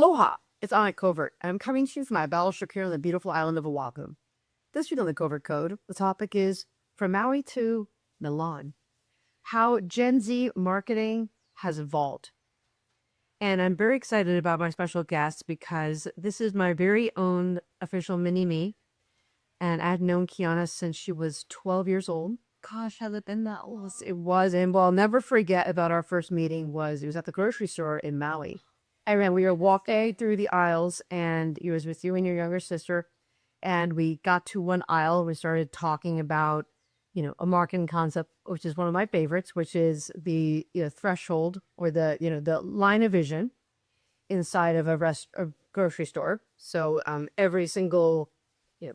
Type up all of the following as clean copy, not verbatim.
Aloha! It's on at Covert. I'm coming to you from my battleship here on the beautiful island of Oahu. This week on the Covert Code, the topic is From Maui to Milan. How Gen Z marketing has evolved. And I'm very excited about my special guest because this is my very own official mini-me. And I've known Kiana since she was 12 years old. Gosh, has it been that old? It was, and well, I'll never forget about our first meeting it was at the grocery store in Maui. I remember we were walking through the aisles and it was with you and your younger sister. And we got to one aisle. We started talking about, a marketing concept, which is one of my favorites, which is the threshold or the line of vision inside of a grocery store. So every single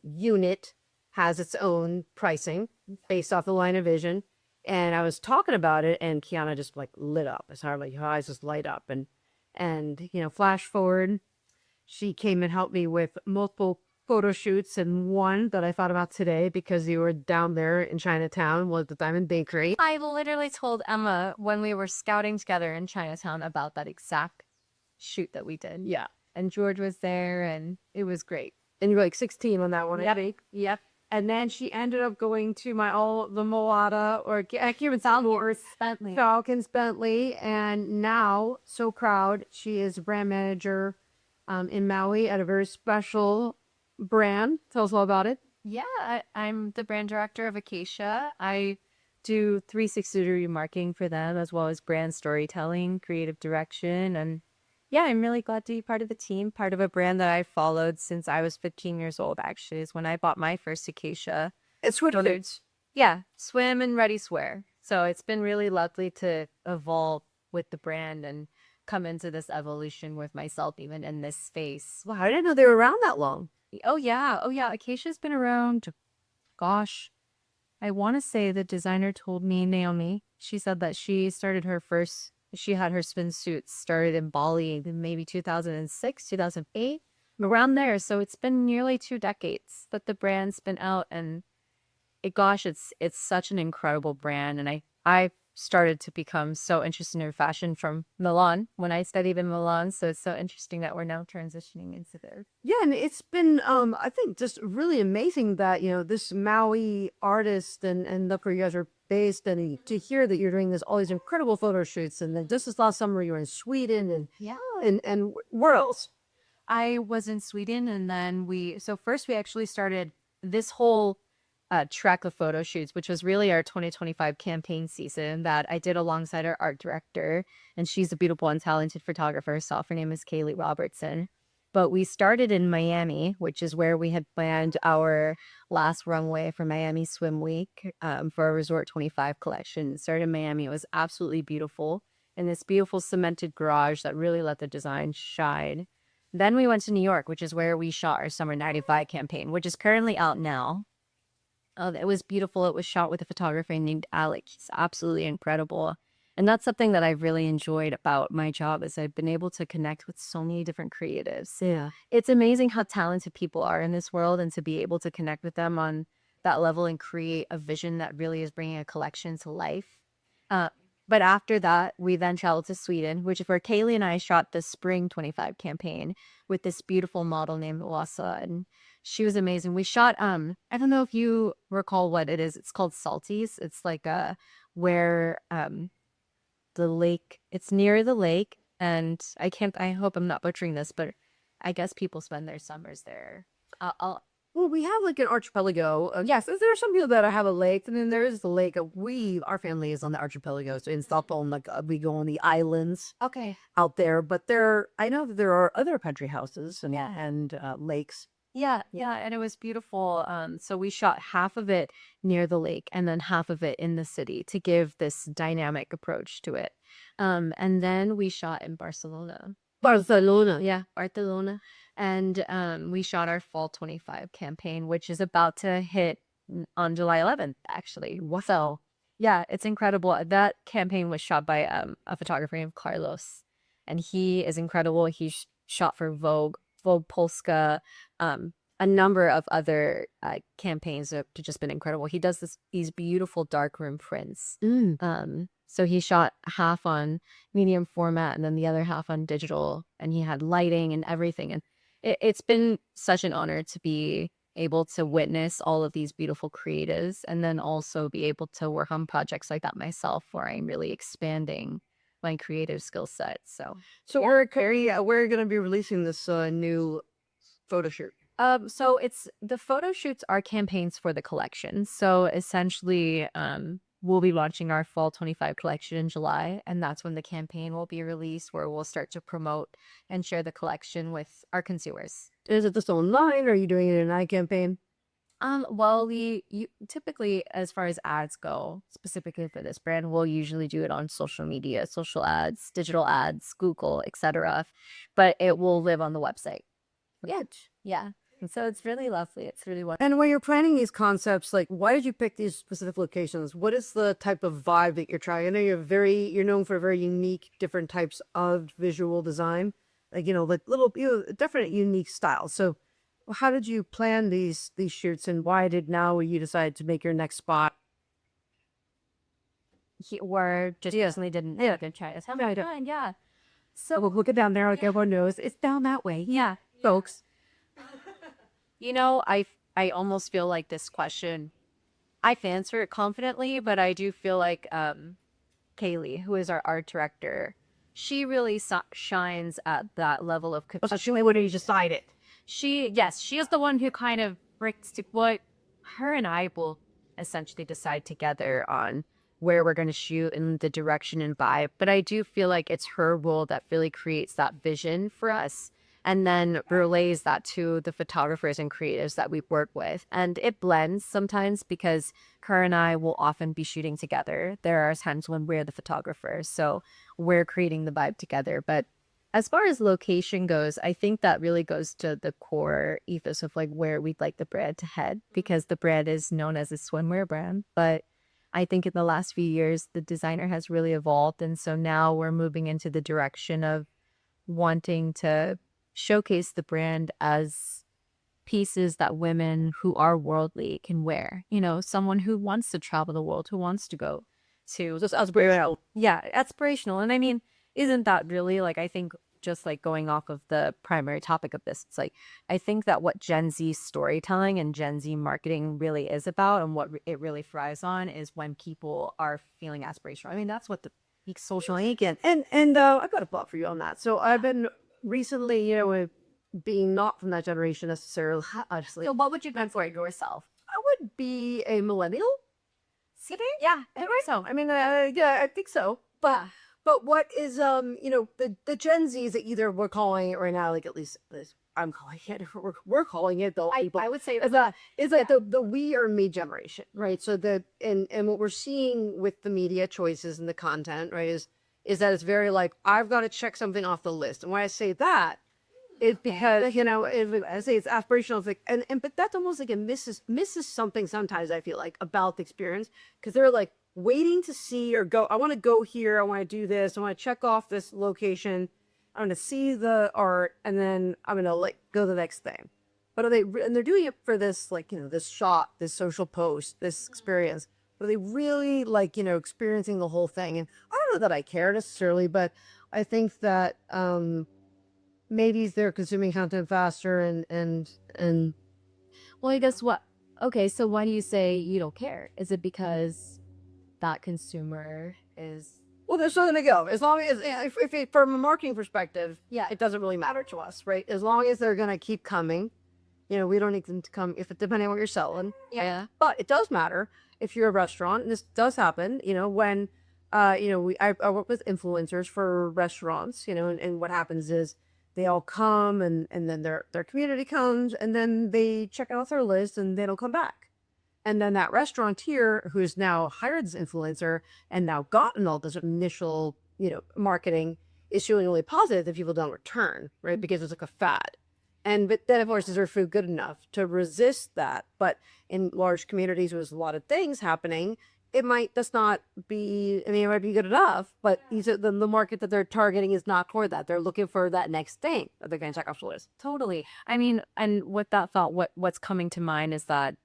unit has its own pricing based off the line of vision. And I was talking about it and Kiana just like lit up. It's hard, like her eyes just light up. And flash forward, she came and helped me with multiple photo shoots, and one that I thought about today because you were down there in Chinatown was the Diamond Bakery. I literally told Emma when we were scouting together in Chinatown about that exact shoot that we did. Yeah. And George was there, and it was great. And you were like 16 on that one, Yep. I think. Yep. And then she ended up going to the Moata, or I can't even sound worse. Bentley. Falcons Bentley. And now, so proud, she is brand manager in Maui at a very special brand. Tell us all about it. Yeah, I'm the brand director of Acacia. I do 360-degree marketing for them, as well as brand storytelling, creative direction, and yeah, I'm really glad to be part of the team, part of a brand that I followed since I was 15 years old, actually, is when I bought my first Acacia. It's swimsuits. Yeah, swim and ready swear. So it's been really lovely to evolve with the brand and come into this evolution with myself, even in this space. Wow, I didn't know they were around that long. Oh, yeah. Acacia's been around, gosh, I want to say the designer told me, Naomi, she said that she had her swimsuits started in Bali in maybe 2006, 2008, around there. So it's been nearly 2 decades that the brand's been out, and it's such an incredible brand. And I started to become so interested in fashion from Milan when I studied in Milan. So it's so interesting that we're now transitioning into this. Yeah, and it's been I think just really amazing that this Maui artist and look where you guys are based, and to hear that you're doing all these incredible photo shoots, and then just this last summer you were in Sweden and Yeah. and where else? I was in Sweden, and then first we actually started this whole track of photo shoots, which was really our 2025 campaign season that I did alongside our art director. And she's a beautiful and talented photographer herself. Her name is Kaylee Robertson. But we started in Miami, which is where we had planned our last runway for Miami Swim Week for our Resort 25 collection. It started in Miami. It was absolutely beautiful in this beautiful cemented garage that really let the design shine. Then we went to New York, which is where we shot our Summer 95 campaign, which is currently out now. Oh, it was beautiful. It was shot with a photographer named Alec. He's absolutely incredible. And that's something that I've really enjoyed about my job is I've been able to connect with so many different creatives. Yeah. It's amazing how talented people are in this world, and to be able to connect with them on that level and create a vision that really is bringing a collection to life. But after that, we then traveled to Sweden, which is where Kaylee and I shot the Spring 25 campaign with this beautiful model named Wasa. And she was amazing. We shot, I don't know if you recall what it is. It's called Salties. It's like where the lake, it's near the lake. And I hope I'm not butchering this, but I guess people spend their summers there. Well, we have like an archipelago. Yes, there are some people that have a lake, and then there is the lake. Our family is on the archipelago, so in Stockholm, like we go on the islands Okay. out there. But I know that there are other country houses and lakes. Yeah, and it was beautiful. So we shot half of it near the lake and then half of it in the city to give this dynamic approach to it. And then we shot in Barcelona. Barcelona. Yeah, Barcelona. And we shot our Fall 25 campaign, which is about to hit on July 11th, actually. So, yeah, it's incredible. That campaign was shot by a photographer named Carlos, and he is incredible. He shot for Vogue Polska, a number of other campaigns that have just been incredible. He does these beautiful darkroom prints. So he shot half on medium format and then the other half on digital, and he had lighting and everything. And it's been such an honor to be able to witness all of these beautiful creatives and then also be able to work on projects like that myself where I'm really expanding my creative skill set. So So we're going to be releasing this new photo shoot. so it's the photo shoots are campaigns for the collection. So essentially, we'll be launching our fall 25 collection in July, and that's when the campaign will be released, where we'll start to promote and share the collection with our consumers. Is it just online, or are you doing it in an ad campaign? Well, you typically, as far as ads go, specifically for this brand, we'll usually do it on social media, social ads, digital ads, Google, etc. But it will live on the website. Yeah. Yeah. And so it's really lovely. It's really wonderful. And when you're planning these concepts, like, why did you pick these specific locations? What is the type of vibe that you're trying? I know you're known for very unique, different types of visual design, like, like little, different unique styles. So how did you plan these shoots, and why did now you decide to make your next spot? We're just recently didn't try this. Yeah, I don't- Fun, yeah. So we'll look it down there, like everyone knows. It's down that way, Yeah. folks. You know, I almost feel like this question, I've answered it confidently, but I do feel like Kaylee, who is our art director, she really shines at that level of. So she would have decided. Yes, she is the one who kind of brings to what her and I will essentially decide together on where we're going to shoot and the direction and vibe. But I do feel like it's her role that really creates that vision for us and then relays that to the photographers and creatives that we work with. And it blends sometimes because her and I will often be shooting together. There are times when we're the photographers, so we're creating the vibe together. But as far as location goes, I think that really goes to the core ethos of like where we'd like the brand to head, because the brand is known as a swimwear brand. But I think in the last few years, the designer has really evolved. And so now we're moving into the direction of wanting to showcase the brand as pieces that women who are worldly can wear. You know, someone who wants to travel the world, who wants to go to Just aspirational. yeah, aspirational. And I mean, isn't that really like, I think just like going off of the primary topic of this, it's like, I think that what Gen Z storytelling and Gen Z marketing really is about and what it really thrives on is when people are feeling aspirational. I mean, that's what the peak social And I've got a thought for you on that. So I've been recently, being not from that generation necessarily, honestly, So what would you go for yourself? I would be a millennial. Yeah, I think so. I mean, yeah, I think so. But what is the Gen Zs that either we're calling it right now, like at least I'm calling it, we're calling it though. I would say is like the we or me generation, right? So and what we're seeing with the media choices and the content, right, is that it's very like I've got to check something off the list, and when I say that, it's because I say it's aspirational, it's like, and but that's almost like it misses something sometimes. I feel like about the experience because they're like waiting to see or go. I want to go here. I want to do this. I want to check off this location. I'm going to see the art, and then I'm going to like go to the next thing. But are they? And they're doing it for this, like this shot, this social post, this experience. But are they really like experiencing the whole thing? And I don't know that I care necessarily, but I think that maybe they're consuming content faster and well, I guess what? Okay, so why do you say you don't care? Is it because that consumer is well, there's nothing to go. As long as if from a marketing perspective, yeah, it doesn't really matter to us, right? As long as they're gonna keep coming, we don't need them to come if it depending on what you're selling. yeah. But it does matter if you're a restaurant, and this does happen. When I work with influencers for restaurants, and what happens is they all come and then their community comes and then they check out their list and they don't come back. And then that restaurateur who's now hired this influencer and now gotten all this initial, marketing is showing really positive that people don't return, right? Because it's like a fad. But then of course, is their food good enough to resist that? But in large communities with a lot of things happening, it might just not be, I mean, it might be good enough, but the market that they're targeting is not for that. They're looking for that next thing that they're going to check off the list. Totally. I mean, and with that thought, what's coming to mind is that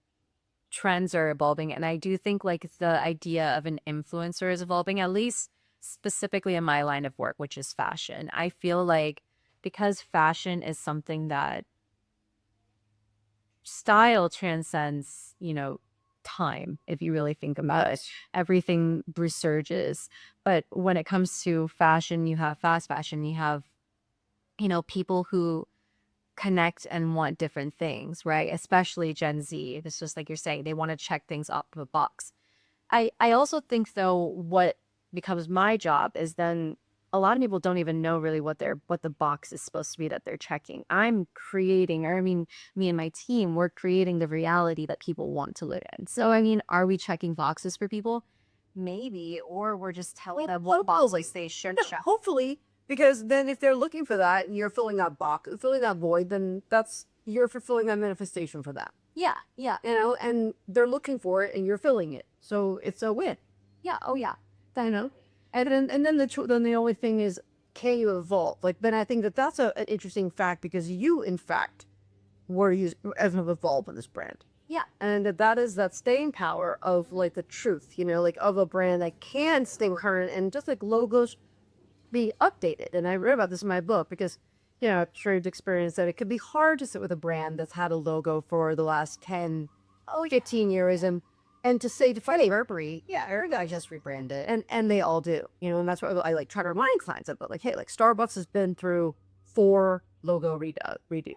trends are evolving, and I do think like the idea of an influencer is evolving, at least specifically in my line of work, which is fashion. I feel like because fashion is something that style transcends, time, if you really think about it. Everything resurges. But when it comes to fashion, you have fast fashion, you have, people who connect and want different things, right? Especially Gen Z. It's just like you're saying, they want to check things off the box. I also think though what becomes my job is then a lot of people don't even know really what the box is supposed to be that they're checking. I'm creating, or I mean, me and my team, we're creating the reality that people want to live in. So I mean, are we checking boxes for people? Maybe, or we're just telling them what boxes they should check. Hopefully, because then if they're looking for that and you're filling that box, filling that void, then you're fulfilling that manifestation for them. Yeah, yeah, And they're looking for it and you're filling it. So it's a win. yeah. Oh yeah. I know. And then the only thing is, can you evolve? Like, then I think that's an interesting fact, because you, in fact, have evolved in this brand. Yeah. And that is that staying power of like the truth, like of a brand that can stay current, and just like logos be updated. And I read about this in my book because, I'm sure you've experienced that it could be hard to sit with a brand that's had a logo for the last 10, 15 years, and to say to Friday Burberry, yeah, our guy just rebranded, and they all do, and that's what I like try to remind clients about. Like, hey, like Starbucks has been through 4 logo redos.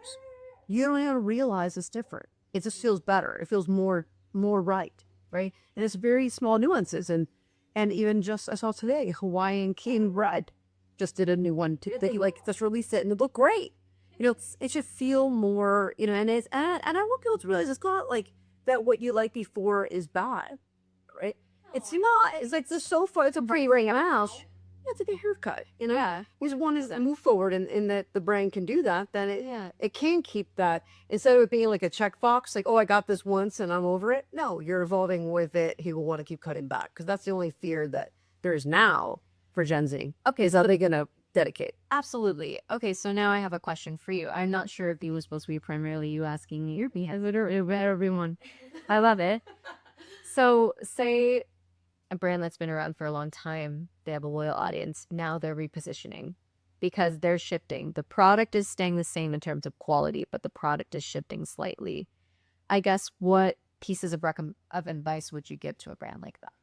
You don't even realize it's different. It just feels better. It feels more right? And it's very small nuances, and even just I saw today, Hawaiian King Red just did a new one too. They like just released it and it looked great. It should feel more, and I want people to realize it's not like that what you liked before is bad, right? It's not. It's like the sofa. It's a pretty ring house. Yeah, it's like a haircut, Yeah. Because one is move forward, and in that the brain can do that, then it can keep that, instead of it being like a checkbox, like, oh, I got this once and I'm over it. No, you're evolving with it. He will want to keep cutting back, because that's the only fear that there is now for Gen Z. Okay, is how they gonna dedicate? Absolutely. Okay, so now I have a question for you. I'm not sure if it was supposed to be primarily you asking me or me, everyone. I love it. So, say a brand that's been around for a long time, they have a loyal audience. Now they're repositioning because they're shifting. The product is staying the same in terms of quality, but the product is shifting slightly. I guess what pieces of advice would you give to a brand like that?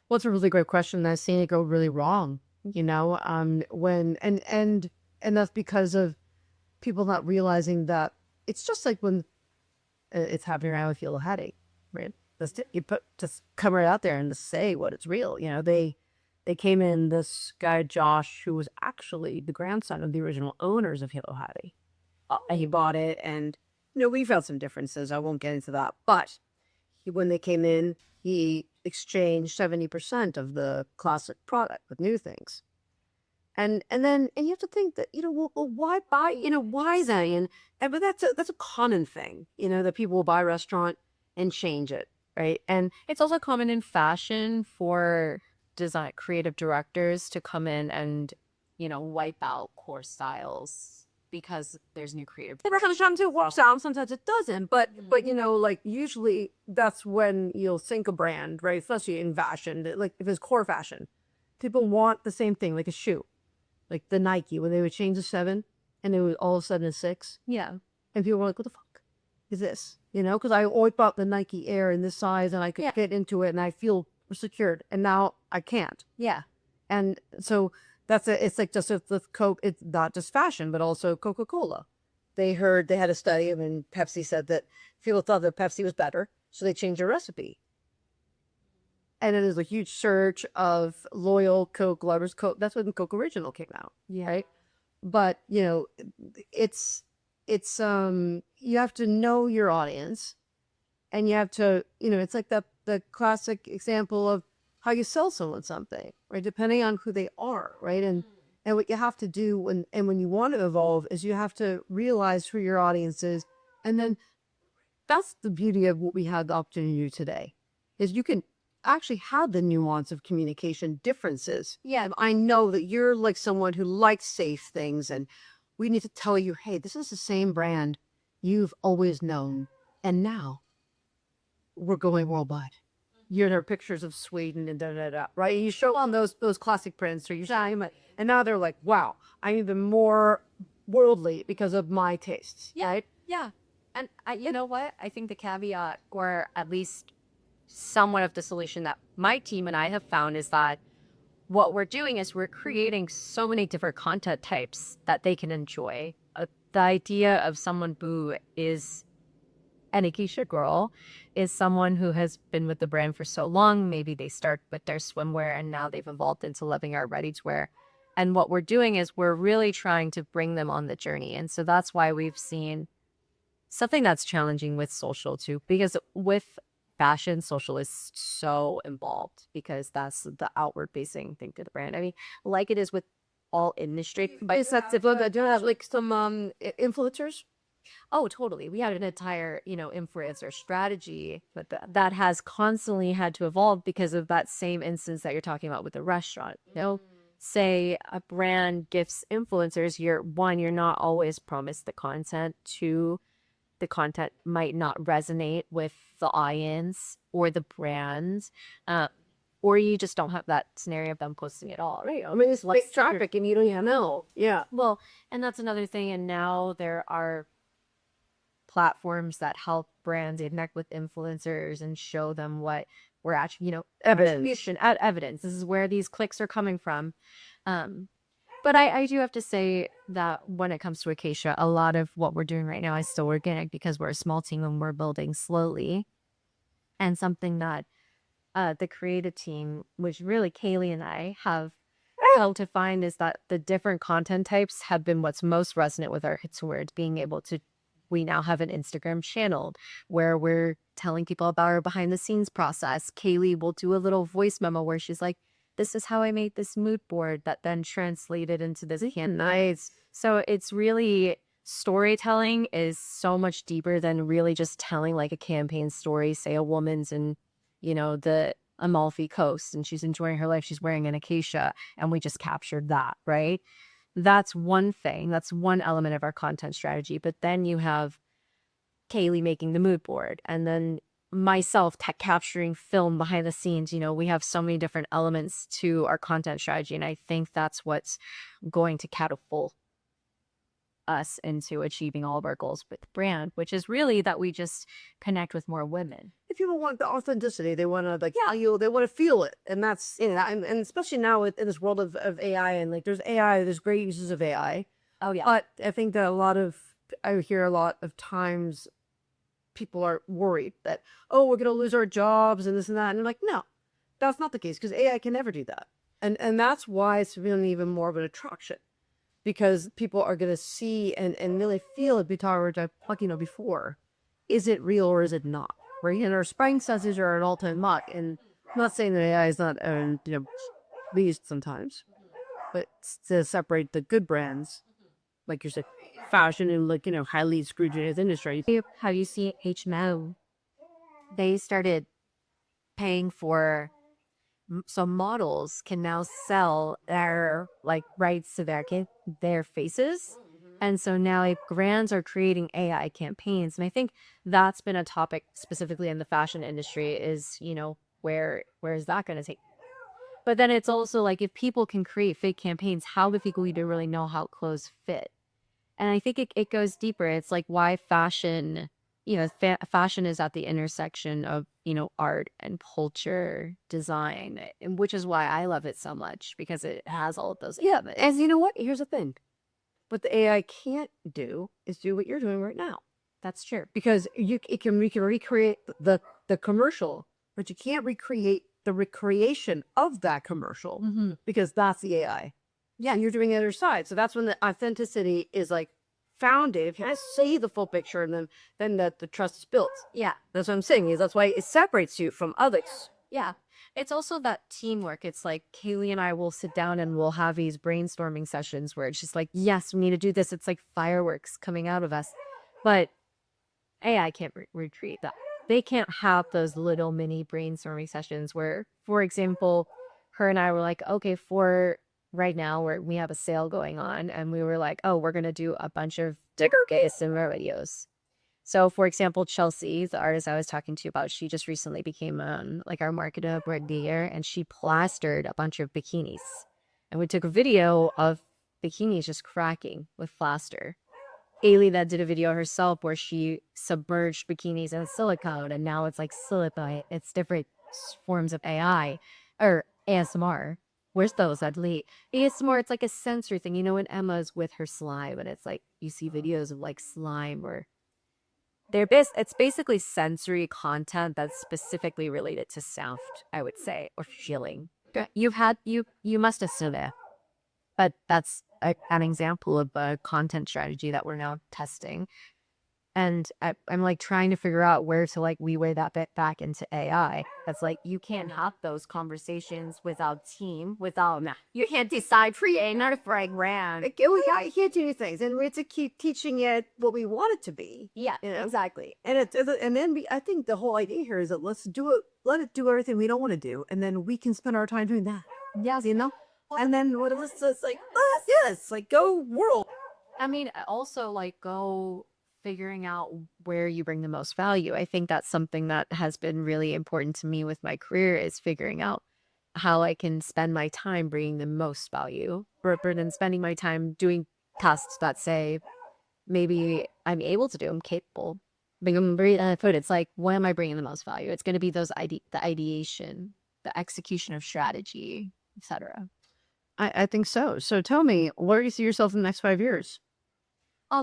Well, it's a really great question. I've seen it go really wrong, when and that's because of people not realizing that it's just like when it's happening around with feel a headache, right? Just come right out there and just say what it's real. They came in, this guy Josh, who was actually the grandson of the original owners of Hilo Hattie. And he bought it, and we found some differences. I won't get into that, but when they came in, he exchanged 70% of the classic product with new things. And you have to think that, well, why buy, why is that? But that's a common thing, that people will buy a restaurant and change it, right? And It's also common in fashion for design creative directors to come in and, wipe out core styles because there's new creative. sometimes it works out, sometimes it doesn't. But like usually that's when you'll sink a brand, right? Especially in fashion, like if it's core fashion, people want the same thing, like a shoe, like the Nike, when they would change the 7 and it was all of a sudden a 6. Yeah. And people were like, what the fuck is this? Because I always bought the Nike Air in this size and I could fit into it and I feel secured, and now I can't. Yeah. And so it's like just with Coke, it's not just fashion, but also Coca-Cola. They had a study, and Pepsi said that people thought that Pepsi was better, so they changed their recipe. And it is a huge surge of loyal Coke lovers. Coke, that's when Coke Original came out. Yeah. Right. But, it's you have to know your audience, and you have to, it's like the classic example of how you sell someone something, right? Depending on who they are, right? And what you have to do when you want to evolve is you have to realize who your audience is. And then that's the beauty of what we had the opportunity to do today, is you can actually have the nuance of communication differences. Yeah, I know that you're like someone who likes safe things, and we need to tell you, hey, this is the same brand you've always known, and now we're going worldwide. You know, pictures of Sweden and right? You show on those classic prints or you show them, and now they're like, wow, I'm even more worldly because of my tastes. Yeah. Right? Yeah. And you know what? I think the caveat, or at least somewhat of the solution that my team and I have found, is that what we're doing is we're creating so many different content types that they can enjoy. The idea of someone who is an Acacia girl is someone who has been with the brand for so long. Maybe they start with their swimwear and now they've evolved into loving our ready-to-wear. And what we're doing is we're really trying to bring them on the journey. And so that's why we've seen something that's challenging with social too, because with fashion, social is so involved because that's the outward facing thing to the brand. I mean, like it is with all industry. But Is that do you have like some influencers? oh, totally. We had an entire, influencer strategy, but that has constantly had to evolve because of that same instance that you're talking about with the restaurant. Say a brand gifts influencers, you're not always promised the content. Two, the content might not resonate with the audience or the brand, uh, or you just don't have that scenario of them posting at all. Right. I mean, it's like traffic and you don't even know. Yeah. Well, and that's another thing. And now there are platforms that help brands connect with influencers and show them what we're actually, evidence. This is where these clicks are coming from. But I do have to say that when it comes to Acacia, a lot of what we're doing right now is still organic because we're a small team and we're building slowly. And something that the creative team, which really Kaylee and I have helped to find, is that the different content types have been what's most resonant with our hits words. Being able to, we now have an Instagram channel where we're telling people about our behind the scenes process. Kaylee will do a little voice memo where she's like, this is how I made this mood board that then translated into this. Nice. So it's really, storytelling is so much deeper than really just telling like a campaign story. Say a woman's in, the Amalfi Coast and she's enjoying her life. She's wearing an Acacia and we just captured that, right? That's one thing. That's one element of our content strategy. But then you have Kaylee making the mood board and then myself capturing film behind the scenes. We have so many different elements to our content strategy. And I think that's what's going to catapult us into achieving all of our goals with the brand, which is really that we just connect with more women. If people want the authenticity, they want to they want to feel it, and that's and especially now in this world of AI and like there's AI, there's great uses of AI. Oh yeah. But I think that I hear a lot of times people are worried that we're gonna lose our jobs and this and that, and I'm like, no, that's not the case because AI can never do that, and that's why it's really even more of an attraction. Because people are going to see and really feel it before. Is it real or is it not? Right? And our spying senses are at all-time muck. And I'm not saying that AI is not, pleased sometimes. But to separate the good brands, like you said, fashion and like, highly scrutinized industry. How you see H&M, they started paying for, so models can now sell their like rights to their faces. And so now like, brands are creating AI campaigns. And I think that's been a topic specifically in the fashion industry is, where is that going to take? But then it's also like if people can create fake campaigns, how do people even really know how clothes fit? And I think it goes deeper. It's like why fashion, fashion is at the intersection of, art and culture, design, and which is why I love it so much because it has all of those. Yeah, and you know what? Here's the thing. What the AI can't do is do what you're doing right now. That's true. Because we can recreate the commercial, but you can't recreate the recreation of that commercial because that's the AI. Yeah, and you're doing the other side. So that's when the authenticity is like founded. If you see the full picture and then the trust is built. Yeah. That's what I'm saying is that's why it separates you from others. Yeah. It's also that teamwork. It's like Kaylee and I will sit down and we'll have these brainstorming sessions where it's just like, yes, we need to do this. It's like fireworks coming out of us. But AI can't recreate that. They can't have those little mini brainstorming sessions where, for example, her and I were like, okay, for right now where we have a sale going on and we were like, oh, we're going to do a bunch of sticker case and videos. So, for example, Chelsea, the artist I was talking to you about, she just recently became like our marketer brand year, and she plastered a bunch of bikinis. And we took a video of bikinis just cracking with plaster. Ailey that did a video herself where she submerged bikinis in silicone, and now it's like silicone. It's different forms of AI or ASMR. Where's those, Adley? ASMR, it's like a sensory thing. You know, when Emma's with her slime, and it's like you see videos of like slime or it's basically sensory content that's specifically related to sound, I would say, or feeling. You must have seen it, but that's an example of a content strategy that we're now testing. And I'm like trying to figure out where to like we weigh that bit back into AI. That's like you can't have those conversations without team, without you can't decide for a not for a brand. We can't do things, and we have to keep teaching it what we want it to be. Yeah, You know? exactly. And then I think the whole idea here is that let it do everything we don't want to do, and then we can spend our time doing that. Yes. You know, and then what is this like? Yes, like go world. I mean, also like go figuring out where you bring the most value. I think that's something that has been really important to me with my career is figuring out how I can spend my time bringing the most value rather than spending my time doing tasks that say maybe I'm able to do, I'm capable. It's like, when am I bringing the most value? It's going to be the ideation, the execution of strategy, etc. I think so. So tell me, where do you see yourself in the next 5 years? Oh,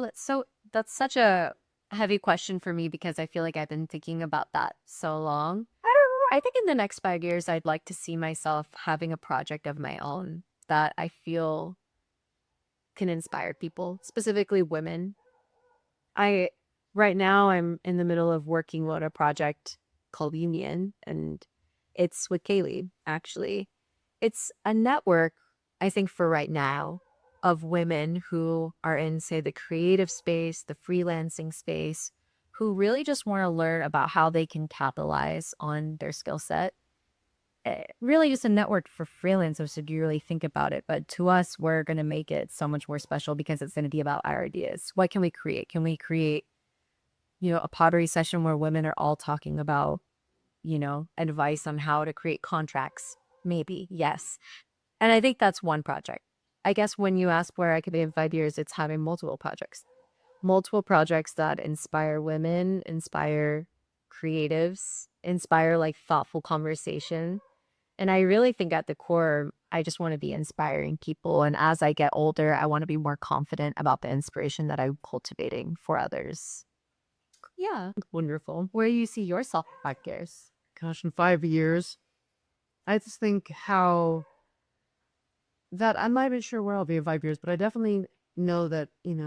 that's such a heavy question for me because I feel like I've been thinking about that so long. I don't know. I think in the next 5 years, I'd like to see myself having a project of my own that I feel can inspire people, specifically women. I right now I'm in the middle of working on a project called Union, and it's with Kaylee, actually. It's a network, I think, for right now, of women who are in, say, the creative space, the freelancing space, who really just want to learn about how they can capitalize on their skill set. Really just a network for freelancers if you really think about it. But to us, we're going to make it so much more special because it's going to be about our ideas. What can we create? Can we create, a pottery session where women are all talking about, advice on how to create contracts? Maybe, yes. And I think that's one project. I guess when you ask where I could be in 5 years, it's having multiple projects that inspire women, inspire creatives, inspire like thoughtful conversation. And I really think at the core, I just want to be inspiring people. And as I get older, I want to be more confident about the inspiration that I'm cultivating for others. Yeah. Wonderful. Where do you see yourself in 5 years? Gosh, in 5 years, I just think how that I'm not even sure where I'll be in 5 years, but I definitely know that, Well,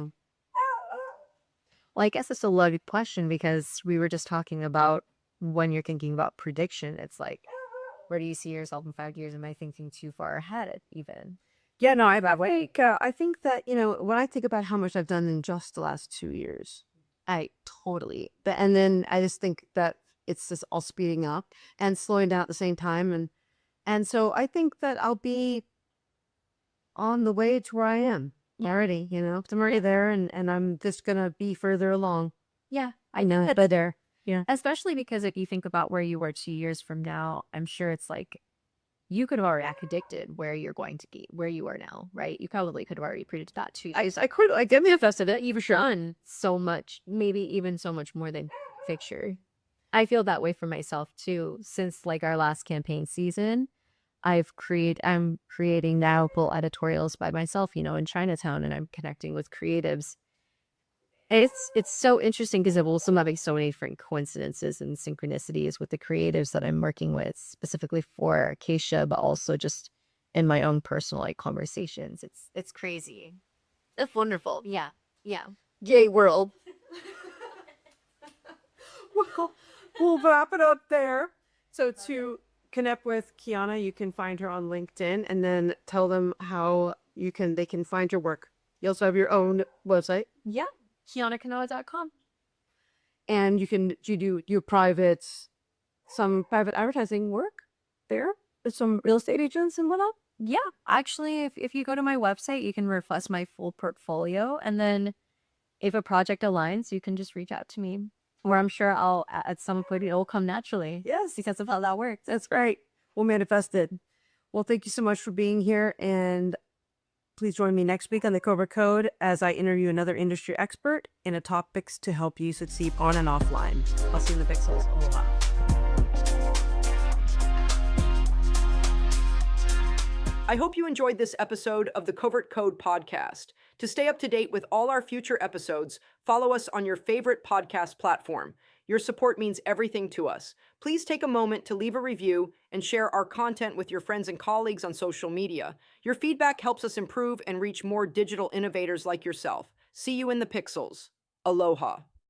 I guess it's a loaded question because we were just talking about when you're thinking about prediction. It's like, where do you see yourself in 5 years? Am I thinking too far ahead even? yeah, no, I think that, when I think about how much I've done in just the last 2 years, and then I just think that it's just all speeding up and slowing down at the same time. And so I think that I'll be on the way to where I am already, I'm already there and I'm just going to be further along. Yeah, I know it, but there. Yeah. especially because if you think about where you were 2 years from now, I'm sure it's like you could have already predicted where you're going to be, where you are now, right? You probably could have already predicted that too. I could, I get manifested it. You've done so much, maybe even so much more than picture. I feel that way for myself too. Since like our last campaign season, I'm creating now full editorials by myself, in Chinatown, and I'm connecting with creatives. It's so interesting because I'm also having so many different coincidences and synchronicities with the creatives that I'm working with, specifically for Acacia, but also just in my own personal like conversations. It's crazy. It's wonderful. Yeah. Yeah. Yay, world. Well, we'll wrap it up there. So to connect with Kiana, you can find her on LinkedIn and then tell them how they can find your work. You also have your own website. Yeah. KianaKanoa.com. And you do your some private advertising work there with some real estate agents and whatnot. Yeah. Actually, if you go to my website, you can request my full portfolio. And then if a project aligns, you can just reach out to me. Or I'm sure at some point it will come naturally. Yes. Because of how that works. That's great. We'll manifest it. Well, thank you so much for being here. And please join me next week on the Covert Code as I interview another industry expert in a topics to help you succeed on and offline. I'll see you in the pixels. Aloha. I hope you enjoyed this episode of the Covert Code podcast. To stay up to date with all our future episodes, follow us on your favorite podcast platform. Your support means everything to us. Please take a moment to leave a review and share our content with your friends and colleagues on social media. Your feedback helps us improve and reach more digital innovators like yourself. See you in the pixels. Aloha.